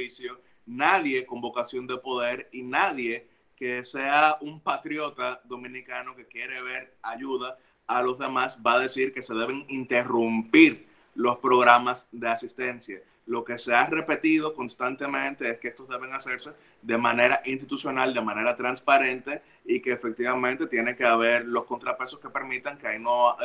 juicio, nadie con vocación de poder y nadie que sea un patriota dominicano que quiere ver ayuda a los demás va a decir que se deben interrumpir los programas de asistencia. Lo que se ha repetido constantemente es que estos deben hacerse de manera institucional, de manera transparente y que efectivamente tiene que haber los contrapesos que permitan que ahí no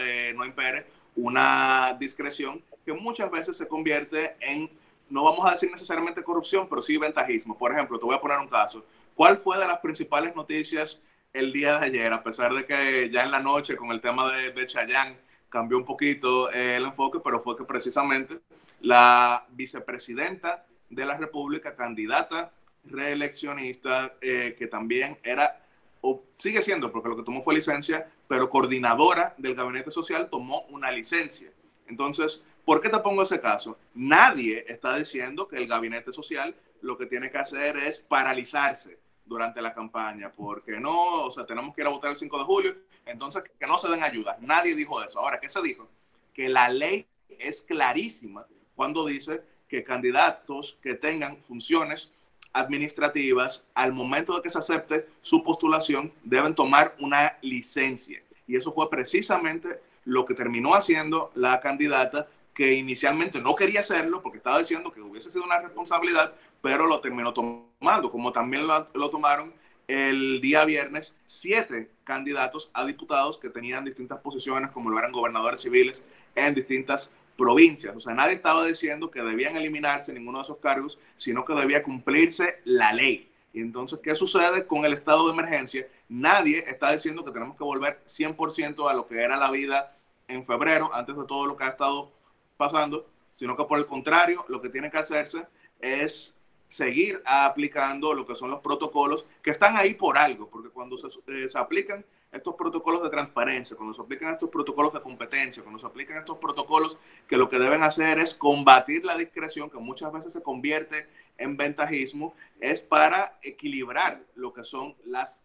impere una discreción que muchas veces se convierte en, no vamos a decir necesariamente corrupción, pero sí ventajismo. Por ejemplo, te voy a poner un caso. ¿Cuál fue de las principales noticias el día de ayer? A pesar de que ya en la noche con el tema de Chayanne cambió un poquito el enfoque, pero fue que precisamente la vicepresidenta de la República, candidata reeleccionista, que también era, o sigue siendo, porque lo que tomó fue licencia, pero coordinadora del gabinete social, tomó una licencia. Entonces, ¿por qué te pongo ese caso? Nadie está diciendo que el gabinete social lo que tiene que hacer es paralizarse durante la campaña, porque no, o sea, tenemos que ir a votar el 5 de julio, entonces que no se den ayudas. Nadie dijo eso. Ahora, ¿qué se dijo? Que la ley es clarísima cuando dice que candidatos que tengan funciones administrativas, al momento de que se acepte su postulación, deben tomar una licencia. Y eso fue precisamente lo que terminó haciendo la candidata, que inicialmente no quería hacerlo porque estaba diciendo que hubiese sido una responsabilidad, pero lo terminó tomando, como también lo tomaron el día viernes 7 candidatos a diputados que tenían distintas posiciones, como lo eran gobernadores civiles en distintas provincias. O sea, nadie estaba diciendo que debían eliminarse ninguno de esos cargos, sino que debía cumplirse la ley. Y entonces, ¿qué sucede con el estado de emergencia? Nadie está diciendo que tenemos que volver 100% a lo que era la vida en febrero, antes de todo lo que ha estado pasando, sino que por el contrario, lo que tiene que hacerse es seguir aplicando lo que son los protocolos que están ahí por algo, porque cuando se aplican estos protocolos de transparencia, cuando se aplican estos protocolos de competencia, cuando se aplican estos protocolos que lo que deben hacer es combatir la discreción, que muchas veces se convierte en ventajismo, es para equilibrar lo que son las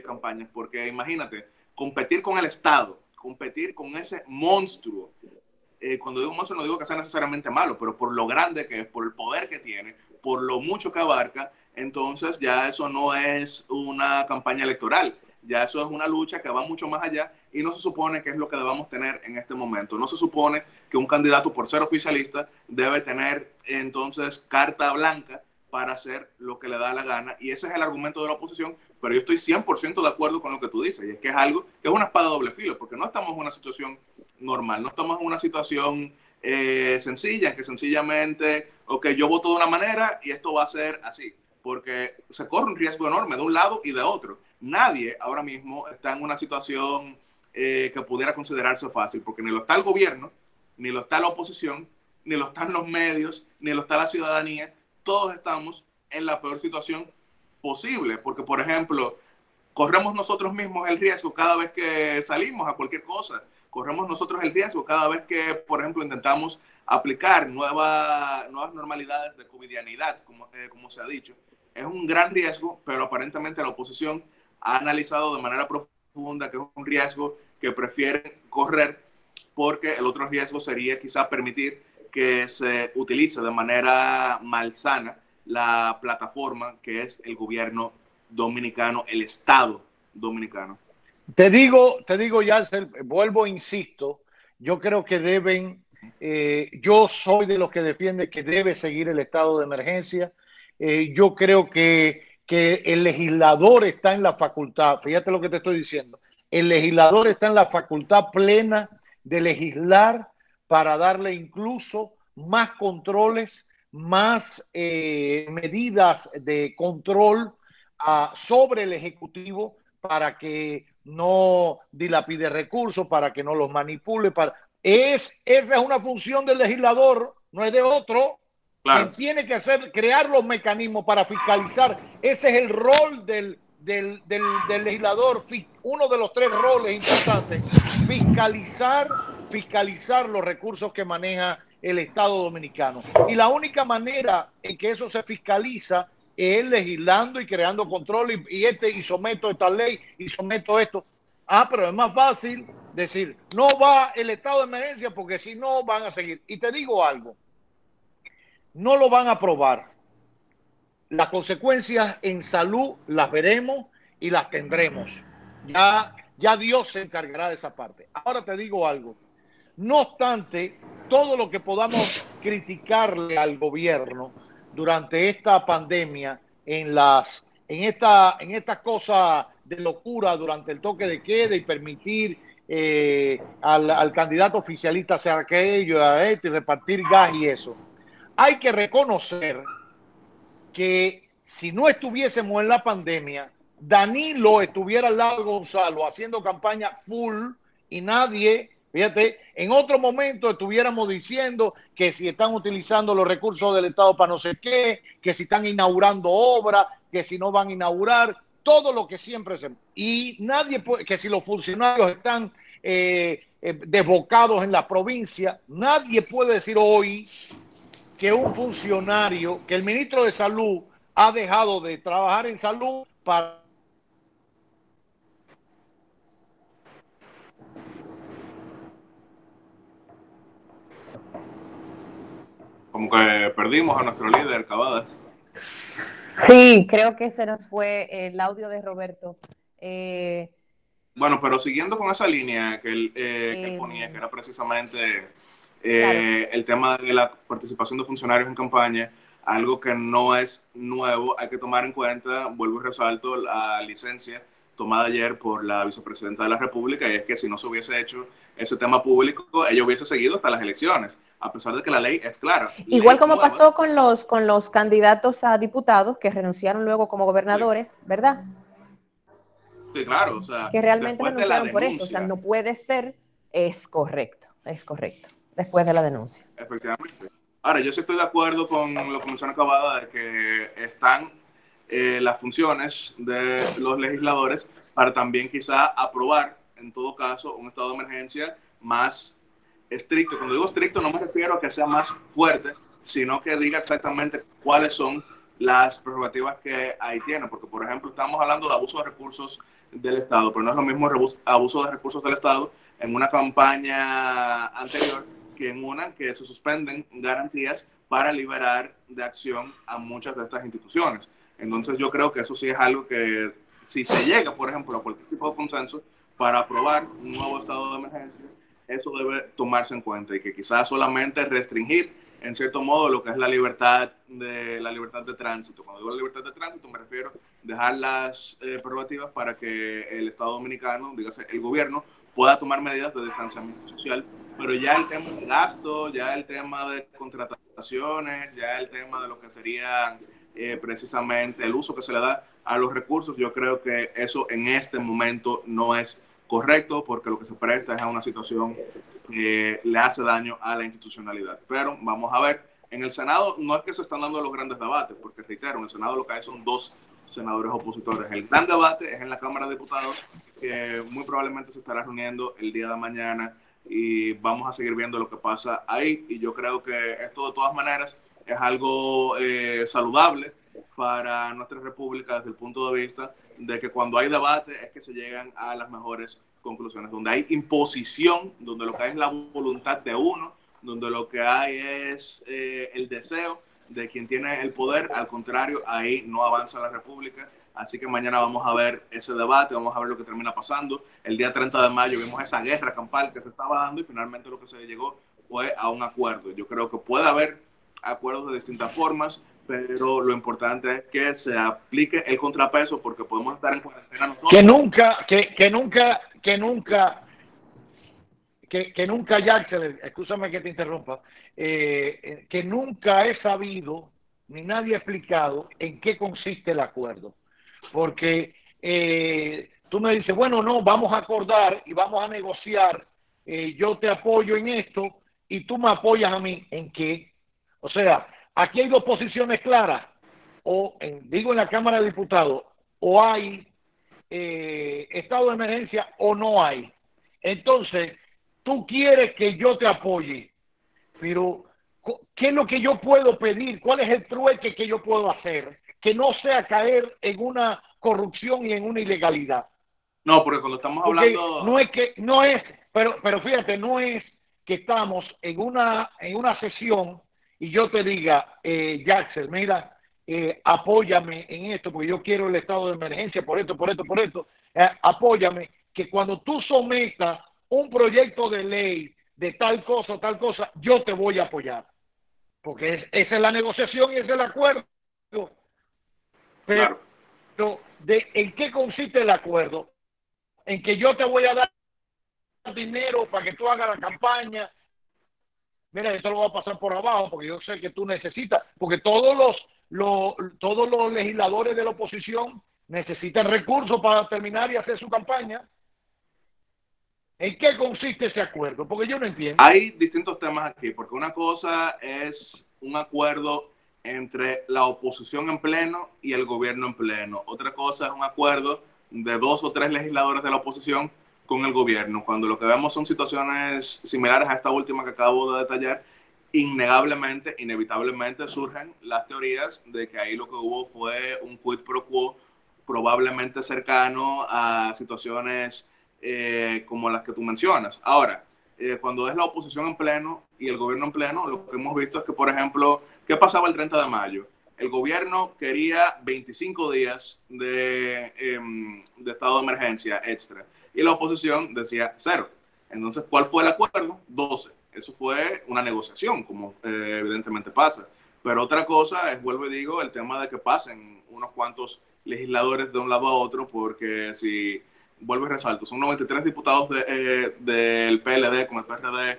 campañas, porque imagínate, competir con el Estado, competir con ese monstruo, cuando digo monstruo no digo que sea necesariamente malo, pero por lo grande que es, por el poder que tiene, por lo mucho que abarca, entonces ya eso no es una campaña electoral, ya eso es una lucha que va mucho más allá y no se supone que es lo que debamos tener en este momento. No se supone que un candidato, por ser oficialista, debe tener entonces carta blanca para hacer lo que le da la gana, y ese es el argumento de la oposición, pero yo estoy 100% de acuerdo con lo que tú dices, y es que es algo que es una espada de doble filo, porque no estamos en una situación normal, no estamos en una situación sencilla, en que sencillamente, ok, yo voto de una manera y esto va a ser así, porque se corre un riesgo enorme de un lado y de otro. Nadie ahora mismo está en una situación que pudiera considerarse fácil, porque ni lo está el gobierno, ni lo está la oposición, ni lo están los medios, ni lo está la ciudadanía. Todos estamos en la peor situación posible, porque, por ejemplo, corremos nosotros mismos el riesgo cada vez que salimos a cualquier cosa. Corremos nosotros el riesgo cada vez que, por ejemplo, intentamos aplicar nuevas normalidades de covidianidad, como se ha dicho. Es un gran riesgo, pero aparentemente la oposición ha analizado de manera profunda que es un riesgo que prefieren correr, porque el otro riesgo sería quizá permitir que se utilice de manera malsana la plataforma que es el gobierno dominicano, el Estado dominicano. Te digo, Yacel, vuelvo, insisto, yo creo que deben, yo soy de los que defiende que debe seguir el estado de emergencia. Yo creo que el legislador está en la facultad, fíjate lo que te estoy diciendo, el legislador está en la facultad plena de legislar para darle incluso más controles, más medidas de control sobre el Ejecutivo para que no dilapide recursos, para que no los manipule. Esa es una función del legislador, no es de otro. Claro. Quien tiene que hacer, crear los mecanismos para fiscalizar, ese es el rol del legislador, uno de los tres roles importantes, fiscalizar los recursos que maneja el Estado dominicano. Y la única manera en que eso se fiscaliza es legislando y creando control y someto esta ley y someto esto. Pero es más fácil decir, no va el estado de emergencia porque si no van a seguir. Y te digo algo, no lo van a aprobar. Las consecuencias en salud las veremos y las tendremos. Ya Dios se encargará de esa parte. Ahora te digo algo. No obstante, todo lo que podamos criticarle al gobierno durante esta pandemia, en esta cosa de locura durante el toque de queda y permitir al candidato oficialista hacer aquello, a esto y repartir gas y eso, hay que reconocer que si no estuviésemos en la pandemia, Danilo estuviera al lado de Gonzalo haciendo campaña full y nadie, fíjate, en otro momento estuviéramos diciendo que si están utilizando los recursos del Estado para no sé qué, que si están inaugurando obras, que si no van a inaugurar, todo lo que siempre se... Y nadie puede, que si los funcionarios están desbocados en la provincia, nadie puede decir hoy que un funcionario, que el ministro de Salud ha dejado de trabajar en salud para... Como que perdimos a nuestro líder, Cavada. Sí, creo que se nos fue el audio de Roberto. Bueno, pero siguiendo con esa línea que él ponía, que era precisamente claro. el tema de la participación de funcionarios en campaña, algo que no es nuevo, hay que tomar en cuenta, vuelvo y resalto, la licencia tomada ayer por la vicepresidenta de la República, y es que si no se hubiese hecho ese tema público, ella hubiese seguido hasta las elecciones, a pesar de que la ley es clara. Igual como pasó con los candidatos a diputados que renunciaron luego como gobernadores, sí, ¿verdad? Sí, claro, o sea, que realmente renunciaron por eso, o sea, no puede ser, es correcto, después de la denuncia. Efectivamente. Ahora, yo sí estoy de acuerdo con lo que menciona Cavada, de que están las funciones de los legisladores para también quizá aprobar, en todo caso, un estado de emergencia más estricto. Cuando digo estricto no me refiero a que sea más fuerte, sino que diga exactamente cuáles son las prerrogativas que ahí tiene, porque por ejemplo estamos hablando de abuso de recursos del Estado, pero no es lo mismo abuso de recursos del Estado en una campaña anterior que en una que se suspenden garantías para liberar de acción a muchas de estas instituciones. Entonces yo creo que eso sí es algo que si se llega, por ejemplo, a cualquier tipo de consenso para aprobar un nuevo estado de emergencia, eso debe tomarse en cuenta y que quizás solamente restringir en cierto modo lo que es la libertad de tránsito. Cuando digo la libertad de tránsito me refiero a dejar las prerrogativas para que el Estado dominicano, dígase el gobierno, pueda tomar medidas de distanciamiento social, pero ya el tema de gasto, ya el tema de contrataciones, ya el tema de lo que sería precisamente el uso que se le da a los recursos, yo creo que eso en este momento no es correcto, porque lo que se presta es a una situación que le hace daño a la institucionalidad. Pero vamos a ver, en el Senado no es que se están dando los grandes debates, porque reitero, en el Senado lo que hay son 2 senadores opositores. El gran debate es en la Cámara de Diputados, que muy probablemente se estará reuniendo el día de mañana y vamos a seguir viendo lo que pasa ahí. Y yo creo que esto de todas maneras es algo saludable para nuestra república desde el punto de vista de que cuando hay debate es que se llegan a las mejores conclusiones, donde hay imposición, donde lo que hay es la voluntad de uno, donde lo que hay es el deseo de quien tiene el poder, al contrario, ahí no avanza la república. Así que mañana vamos a ver ese debate, vamos a ver lo que termina pasando. El día 30 de mayo vimos esa guerra campal que se estaba dando y finalmente lo que se llegó fue a un acuerdo. Yo creo que puede haber acuerdos de distintas formas, pero lo importante es que se aplique el contrapeso, porque podemos estar en cuarentena nosotros. Que nunca, Jackson, escúchame que te interrumpa, que nunca he sabido, ni nadie ha explicado en qué consiste el acuerdo. Porque tú me dices, bueno, no, vamos a acordar y vamos a negociar, yo te apoyo en esto y tú me apoyas a mí, ¿en qué? O sea, aquí hay 2 posiciones claras, o digo en la Cámara de Diputados, o hay estado de emergencia o no hay. Entonces, tú quieres que yo te apoye, pero ¿qué es lo que yo puedo pedir? ¿Cuál es el trueque que yo puedo hacer? Que no sea caer en una corrupción y en una ilegalidad. No, porque cuando estamos hablando... Pero fíjate, no es que estamos en una sesión y yo te diga, Jackson, mira, apóyame en esto, porque yo quiero el estado de emergencia por esto, por esto, por esto, apóyame, que cuando tú sometas un proyecto de ley de tal cosa, yo te voy a apoyar. Porque esa es la negociación y ese es el acuerdo. Pero, claro. ¿en qué consiste el acuerdo? En que yo te voy a dar dinero para que tú hagas la campaña. Mira, esto lo voy a pasar por abajo porque yo sé que tú necesitas, porque todos los legisladores de la oposición necesitan recursos para terminar y hacer su campaña. ¿En qué consiste ese acuerdo? Porque yo no entiendo. Hay distintos temas aquí, porque una cosa es un acuerdo entre la oposición en pleno y el gobierno en pleno. Otra cosa es un acuerdo de 2 o 3 legisladores de la oposición con el gobierno. Cuando lo que vemos son situaciones similares a esta última que acabo de detallar, innegablemente, inevitablemente surgen las teorías de que ahí lo que hubo fue un quid pro quo probablemente cercano a situaciones como las que tú mencionas. Ahora, cuando es la oposición en pleno y el gobierno en pleno, lo que hemos visto es que, por ejemplo, ¿qué pasaba el 30 de mayo? El gobierno quería 25 días de estado de emergencia extra y la oposición decía 0. Entonces, ¿cuál fue el acuerdo? 12. Eso fue una negociación, como evidentemente pasa. Pero otra cosa es, vuelvo y digo, el tema de que pasen unos cuantos legisladores de un lado a otro, porque si, vuelvo y resalto, son 93 diputados del PLD con el PRD,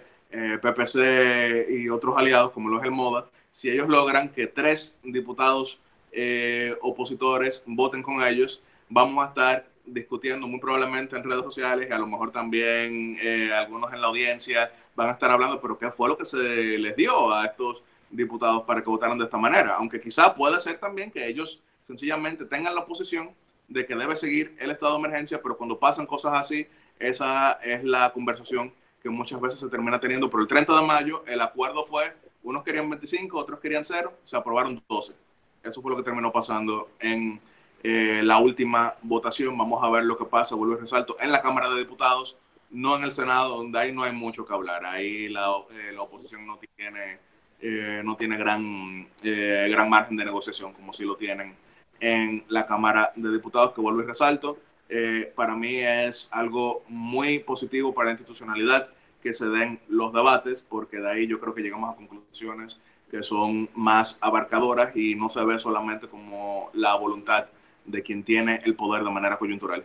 PPC y otros aliados, como lo es el MODA. Si ellos logran que 3 diputados opositores voten con ellos, vamos a estar discutiendo muy probablemente en redes sociales y a lo mejor también algunos en la audiencia van a estar hablando, pero ¿qué fue lo que se les dio a estos diputados para que votaran de esta manera? Aunque quizá puede ser también que ellos sencillamente tengan la posición de que debe seguir el estado de emergencia, pero cuando pasan cosas así, esa es la conversación que muchas veces se termina teniendo. Pero el 30 de mayo el acuerdo fue, unos querían 25, otros querían 0, se aprobaron 12. Eso fue lo que terminó pasando en la última votación. Vamos a ver lo que pasa, vuelvo y resalto, en la Cámara de Diputados, no en el Senado, donde ahí no hay mucho que hablar. Ahí la oposición no tiene gran margen de negociación, como si lo tienen en la Cámara de Diputados, que vuelvo y resalto. Para mí es algo muy positivo para la institucionalidad que se den los debates, porque de ahí yo creo que llegamos a conclusiones que son más abarcadoras y no se ve solamente como la voluntad de quien tiene el poder de manera coyuntural.